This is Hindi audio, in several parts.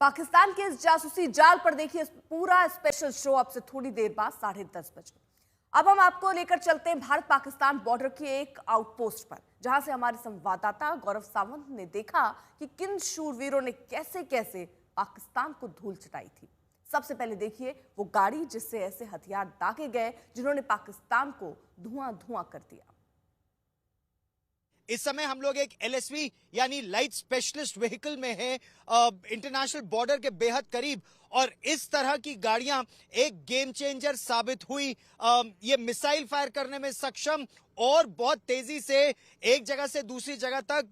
पाकिस्तान के इस जासूसी जाल पर देखिए पूरा स्पेशल शो अब से थोड़ी देर बाद 10:30 बजे। अब हम आपको लेकर चलते हैं भारत पाकिस्तान बॉर्डर के एक आउटपोस्ट पर, जहां से हमारे संवाददाता गौरव सावंत ने देखा कि किन शूरवीरों ने कैसे कैसे पाकिस्तान को धूल चटाई थी। सबसे पहले देखिए वो गाड़ी जिससे ऐसे हथियार दागे गए जिन्होंने पाकिस्तान को धुआं धुआं कर दिया। इस समय हम लोग एक एलएसवी यानी लाइट स्पेशलिस्ट व्हीकल में है, इंटरनेशनल बॉर्डर के बेहद करीब, और इस तरह की गाड़ियां एक गेम चेंजर साबित हुई। ये मिसाइल फायर करने में सक्षम और बहुत तेजी से एक जगह से दूसरी जगह तक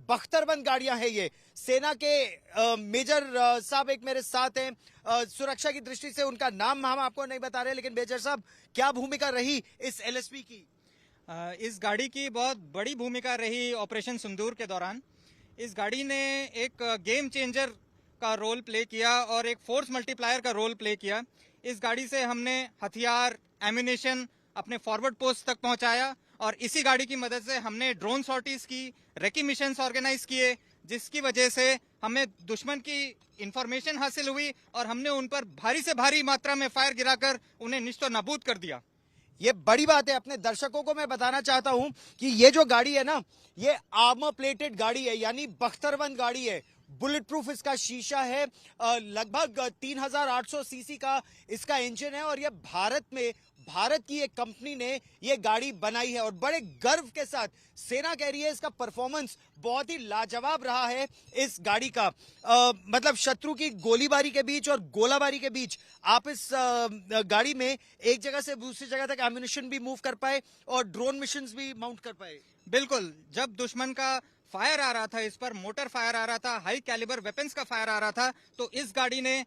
बख्तरबंद गाड़ियां हैं। ये सेना के मेजर साहब एक मेरे साथ हैं। सुरक्षा की दृष्टि से उनका नाम हम आपको नहीं बता रहे, लेकिन मेजर साहब क्या भूमिका रही इस एलएसवी की? इस गाड़ी की बहुत बड़ी भूमिका रही ऑपरेशन सिंदूर के दौरान। इस गाड़ी ने एक गेम चेंजर का रोल प्ले किया और एक फोर्स मल्टीप्लायर का रोल प्ले किया। इस गाड़ी से हमने हथियार, एम्यूनेशन अपने फॉरवर्ड पोस्ट तक पहुंचाया और इसी गाड़ी की मदद से हमने ड्रोन सॉर्टीज की, रेकी मिशंस ऑर्गेनाइज किए, जिसकी वजह से हमें दुश्मन की इंफॉर्मेशन हासिल हुई और हमने उन पर भारी से भारी मात्रा में फायर गिराकर उन्हें निश्तो नाबूद कर दिया। ये बड़ी बात है। अपने दर्शकों को मैं बताना चाहता हूं कि ये जो गाड़ी है ना, ये आर्मर प्लेटेड गाड़ी है, यानी बख्तरबंद गाड़ी है। बुलेट प्रूफ इसका शीशा है, लगभग 3800 सीसी का इसका इंजन है और ये भारत की एक कंपनी ने ये गाड़ी बनाई है और बड़े गर्व के साथ सेना कह रही है इसका परफॉर्मेंस बहुत ही लाजवाब रहा है इस गाड़ी का। मतलब शत्रु की गोलीबारी के बीच और गोलाबारी के बीच आप इस गाड़ी में एक जगह से दूसरी जगह तक एम्यूनिशन भी मूव कर पाए और ड्रोन मिशंस भी माउंट कर पाए। बिल्कुल, जब दुश्मन का फायर आ रहा था, इस पर मोटर फायर आ रहा था, हाई कैलिबर वेपन्स का फायर आ रहा था, तो इस गाड़ी ने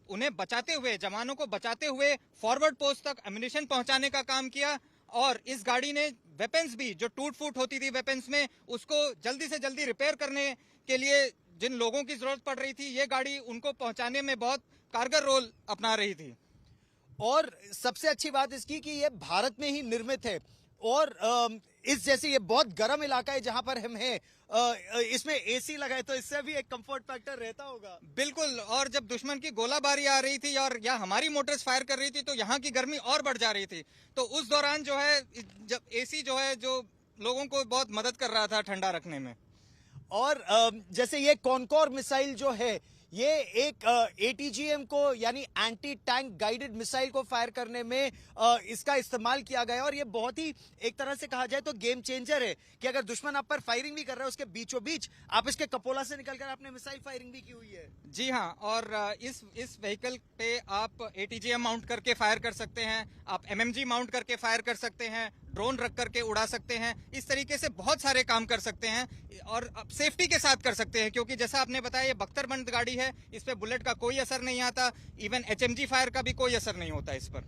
उन्हें बचाते हुए, जवानों को बचाते हुए फॉरवर्ड पोस्ट तक एम्यूनिशन पहुंचाने का काम किया। और इस गाड़ी ने वेपन्स भी, जो टूट फूट होती थी वेपन्स में, उसको जल्दी से जल्दी रिपेयर करने के लिए जिन लोगों की जरूरत पड़ रही थी, ये गाड़ी उनको पहुंचाने में बहुत कारगर रोल अपना रही थी। और सबसे अच्छी बात इसकी कि ये भारत में ही निर्मित है और इस जैसे ये बहुत गर्म इलाका है जहां पर हम हैं, इसमें एसी लगाए तो इससे भी एक कंफर्ट फैक्टर रहता होगा। बिल्कुल, और जब दुश्मन की गोलाबारी आ रही थी और या हमारी मोटर्स फायर कर रही थी तो यहाँ की गर्मी और बढ़ जा रही थी। तो उस दौरान जो है, जब एसी जो है जो लोगों को बहुत मदद कर रहा था ठंडा रखने में। और जैसे ये कॉनकॉर मिसाइल जो है, ये एक एटीजीएम को यानी एंटी टैंक गाइडेड मिसाइल को फायर करने में इसका इस्तेमाल किया गया और ये बहुत ही एक तरह से कहा जाए तो गेम चेंजर है कि अगर दुश्मन आप पर फायरिंग भी कर रहा है, उसके बीचों बीच आप इसके कपोला से निकलकर आपने मिसाइल फायरिंग भी की हुई है। जी हाँ, और इस व्हीकल पे आप एटीजीएम माउंट करके फायर कर सकते हैं, आप एमएमजी माउंट करके फायर कर सकते हैं, ड्रोन रख करके उड़ा सकते हैं। इस तरीके से बहुत सारे काम कर सकते हैं और सेफ्टी के साथ कर सकते हैं, क्योंकि जैसा आपने बताया ये बख्तरबंद गाड़ी है, इस पे बुलेट का कोई असर नहीं आता, इवन एचएमजी फायर का भी कोई असर नहीं होता इस पर।